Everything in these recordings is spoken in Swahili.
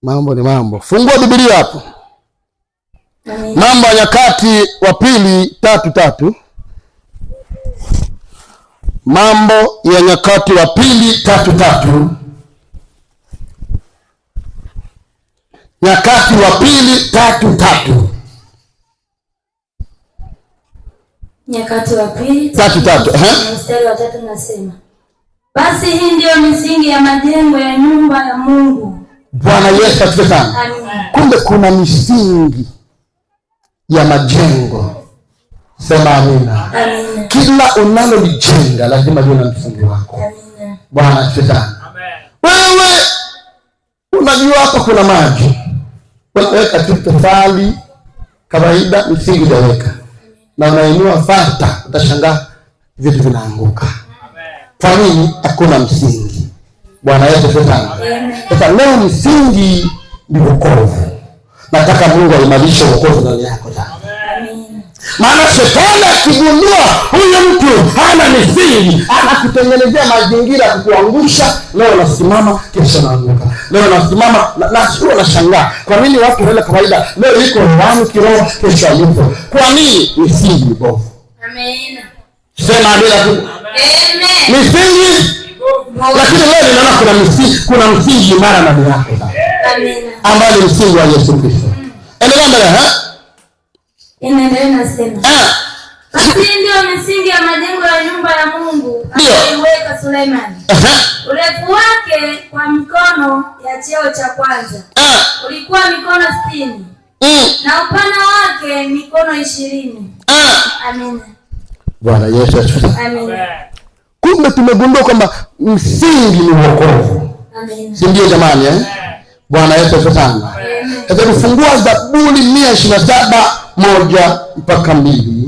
Mambo ni mambo. Fungua Biblia hapo. Mambo ya Nyakati wa Pili 3:3. Mambo ya Nyakati wa Pili 3:3. Nyakati wa Pili 3:3. Nyakati wa Pili 3:3. Mstari wa 3 nasema, basi hii ndio misingi ya majengo ya nyumba ya Mungu. Bwana Yesu asifiwe sana. Kumbe kuna misingi ya majengo. Sema amina. Amina. Kila unalolijenga lazima liwe na msingi wako. Amina. Bwana asifiwe sana. Wewe unajua hapa kuna maji. Unaweka tu tofali kawaida, misingi hujaweka. Na unainua fata, utashangaa vitu vinaanguka. Kwa nini? Hakuna msingi. Bwana Yesu asifiwe sana. Sasa leo msingi ni wokovu. Nataka Mungu aimarishe wokovu ndani yako sana. Maana shetani akigundua huyu mtu hana misingi, anakutengenezea mazingira kukuangusha. Leo nasimama, kesho naanguka. Leo nasimama na sio nashangaa. Kwa nini watu wale kawaida leo yuko ndani kiroho, kesho hayupo? Kwa nini? Misingi ni bovu. Amina. Sema amina tu. Amen. Misingi. Lakini leo ninaona kuna msingi imara ndani yako sana. Amina. Ambao ni msingi wa Yesu Kristo. Endelea mbele, Inaendelea nasema, basi ndio misingi ya majengo ya nyumba ya Mungu aliyoiweka Suleimani. Urefu wake kwa mikono ya cheo cha kwanza ulikuwa mikono 60, na upana wake mikono 20. Amina. Bwana Yesu asifiwe. Amina. Kumbe tumegundua kwamba msingi ni wokovu. Amina. Si ndio jamani? Bwana Yesu asifiwe sana. Sasa tufungua Zaburi 127:1-2.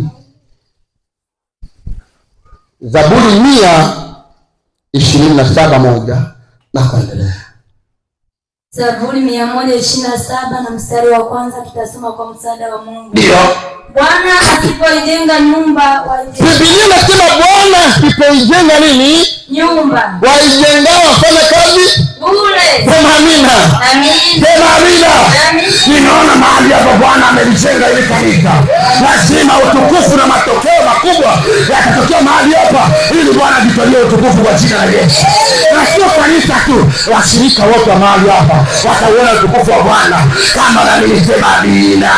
Zaburi 127:1 na kuendelea. Zaburi 127 na mstari wa kwanza tutasoma kwa msaada wa Mungu. Ndio. Bwana asipoijenga nyumba waijenga. Biblia inasema Bwana asipoijenga nini? Nyumba. Waijengao wafanya kazi bure. Sema amina. Amina. Sema amina. Amina. Ninaona mahali hapa Bwana amelijenga ili kanisa. Lazima utukufu na matokeo makubwa yatatokea mahali hapa ili Bwana ajitolee utukufu kwa jina la Yesu. Na sio kanisa tu, washirika wote wa mahali hapa watauona utukufu wa Bwana kama na nilisema amina.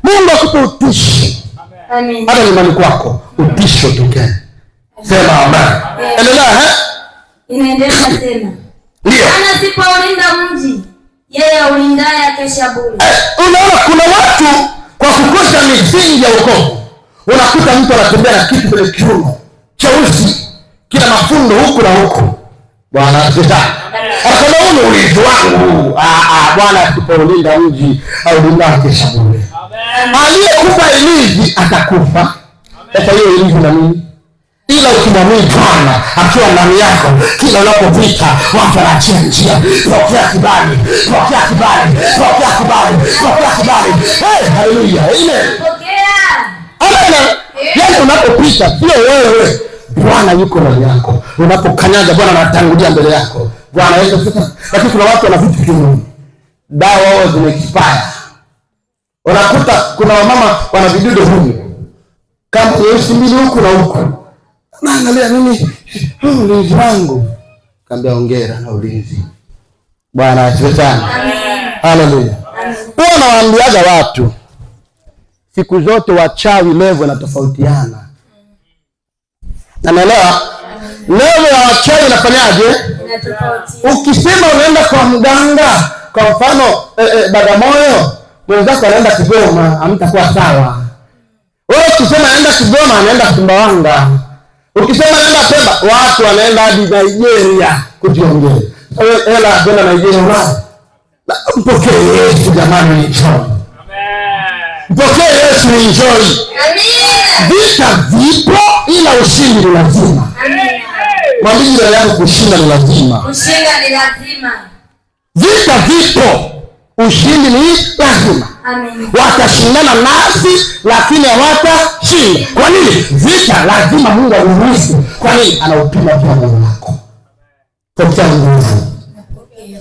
Mungu akupe utishi. Amen. Hata nyumbani kwako utishi utokee. Sema amen. Endelea. Inaendelea nasema, ndio. Bwana asipoulinda mji, yeye ulindaye akesha bure. Unaona kuna watu kwa kukosa misingi ya wokovu, unakuta mtu anatembea na kitu kwenye kiuno cheusi kila mafundo huku na huku. Bwana asifiwe. Akasema huyu ni ulinzi wangu. Bwana asipoulinda mji aulinda akesha bure. Aliyekufa ilizi atakufa. Sasa hiyo ilizi na nini? Ila ukimwamini Bwana akiwa ndani yako, kila unapopita watu wanaachia njia. Pokea kibali, pokea kibali, pokea kibali, pokea kibali. Haleluya. Amen. Pokea. Amen. Yaani unapopita sio wewe, Bwana yuko ndani yako. Unapokanyaga Bwana anatangulia mbele yako. Bwana Yesu asifiwe. Lakini kuna watu wana vitu kingi. Dawa wao zime-expire. Unakuta kuna wamama wana vidudu humu. Kama nyeusi mbili huku na huku. Naangalia mimi ulinzi wangu. Kaambia hongera na ulinzi. Bwana asifiwe sana. Haleluya. Bwana waambiaga watu siku zote wachawi level na tofautiana. Naelewa? Level ya wachawi inafanyaje? Inatofautiana. Ukisema unaenda kwa mganga, kwa mfano Bagamoyo, mwenzako anaenda Kigoma, hamtakuwa sawa. Wewe ukisema anaenda Kigoma, anaenda Sumbawanga. Ukisema anaenda Pemba, watu wanaenda hadi Nigeria kujiongea. Hela kwenda Nigeria wapi? Mpokee Yesu jamani, enjoy. Amen. Mpokee Yesu, enjoy. Amina. Vita vipo ila ushindi ni lazima. Amina. Mwambie jirani yako kushinda ni lazima. Kushinda ni lazima. Vita vipo, ushindi ni lazima. Amen. Watashindana nasi lakini hawatashinda. Kwa nini? Vita lazima Mungu aruhusu. Kwa nini? Anaupima pia moyo wako. Pokea nguvu.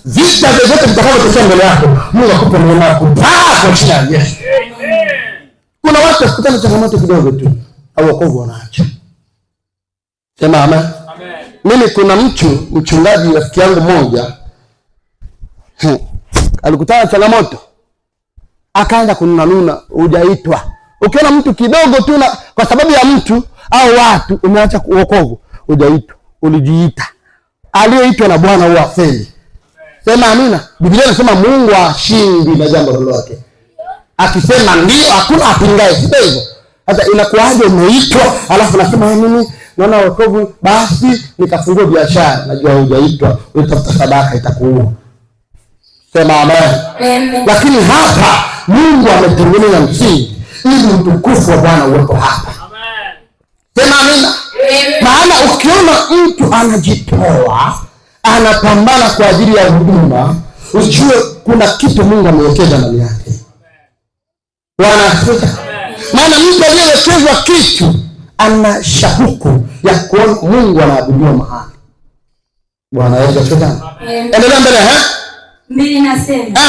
Vita vyovyote vitakavyotokea mbele yako, Mungu akupe neema ya kupaa kwa jina la Yesu. Kuna watu wakikutana na changamoto kidogo tu, au wokovu wanaacha. Sema amen. Mimi kuna mchungaji rafiki yangu mmoja alikutana na changamoto, akaanza kunununa, hujaitwa. Ukiona mtu kidogo tu na kwa sababu ya mtu au watu umeacha wokovu, hujaitwa, ulijiita. Aliyeitwa na Bwana huwa afeli. Sema amina. Biblia inasema Mungu hashindi na jambo lolote. Akisema ndio, hakuna apingaye, sio hivyo? Sasa inakuwaje umeitwa alafu nasema mimi naona wokovu basi nikafungua biashara? Najua hujaitwa, utafuta sadaka itakuua. Sema amen. Lakini hapa Mungu ametengeneza msingi ili utukufu wa Bwana uwepo hapa. Amen. Sema amina. Maana ukiona mtu anajitoa, anapambana kwa ajili ya huduma, ujue kuna kitu Mungu amewekeza ndani yake. Bwana asifiwe. Maana mtu aliyewekezwa kitu ana shauku ya kuona Mungu anaabudiwa mahali. Bwana Yesu asifiwe. Endelea mbele. 2 nasema.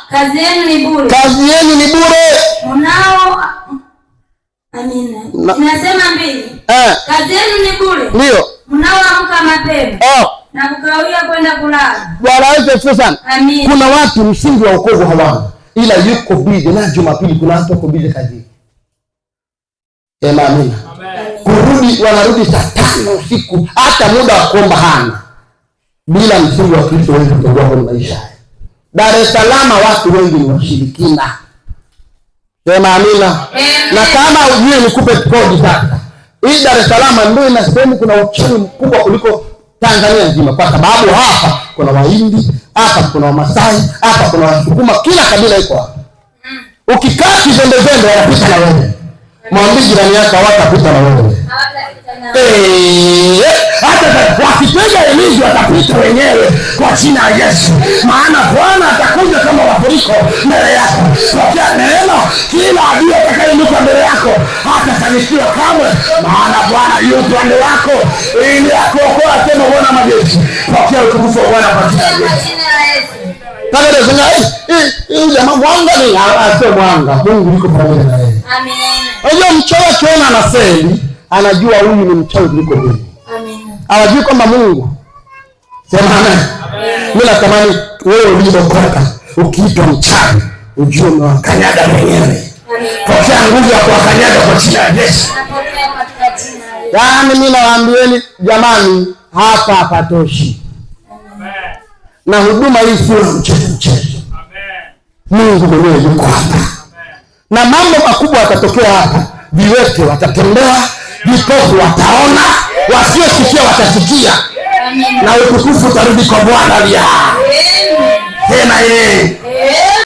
Kazi yenu ni bure. Kazi yenu ni bure. Mnao amina. Inasema 2. Kazi yenu ni bure. Ndio. Mnaoamka mapema. Na kukawia kwenda kulala. Bwana Yesu asifiwe sana. Amina. Kuna watu msingi wa wokovu hawana, ila yuko bize na Jumapili kuna watu wako bize kazi. Amina. Amen. Kurudi wanarudi saa 5 usiku, hata muda wa kuomba hana. Bila msingi wa Kristo wengi kutoka kwa maisha. Dar es Salaam watu wengi ni washirikina. Sema amina. Na kama ujue nikupe kodi sasa. Hii Dar es Salaam ndio ina sehemu kuna uchumi mkubwa kuliko Tanzania nzima, kwa sababu hapa kuna Wahindi, hapa kuna Wamasai, hapa kuna Wasukuma, kila kabila iko hapa. Ukikaa kizembezembe wanapita na wewe. Mwambie jirani yako hawatapita na wewe. Hata wakipiga elizi watapita wenyewe kwa jina la Yesu. Maana Bwana atakuja kama mafuriko mbele yako. Pokea neema, kila adui atakayeinuka mbele yako hatafanikiwa kamwe. Maana Bwana yu upande wako ili akuokoe, tena Bwana majeshi. Pokea utukufu wa Bwana kwa jina la Yesu. Pale nasema hii jamaa mwanga ni sio mwanga. Mungu yuko pamoja na yeye. Amen. Unajua mchawi akiona anafeli, anajua huyu ni mchawi kuliko mimi. Amen. Hawajui kwamba Mungu. Sema amen. Mimi natamani wewe uliokoka ukiitwa mchawi ujue umewakanyaga mwenyewe. Pokea nguvu ya kuwakanyaga kwa jina la Yesu. Yaani mimi nawaambieni jamani, hapa hapatoshi. Amen. Na huduma hii sio mchezo. Amen. Mungu mwenyewe yuko hapa. Amen. Na mambo makubwa yatatokea hapa. Viwete watatembea, vipofu wataona, wasiosikia watasikia. Na utukufu utarudi kwa Bwana aliye hai. Tena yeye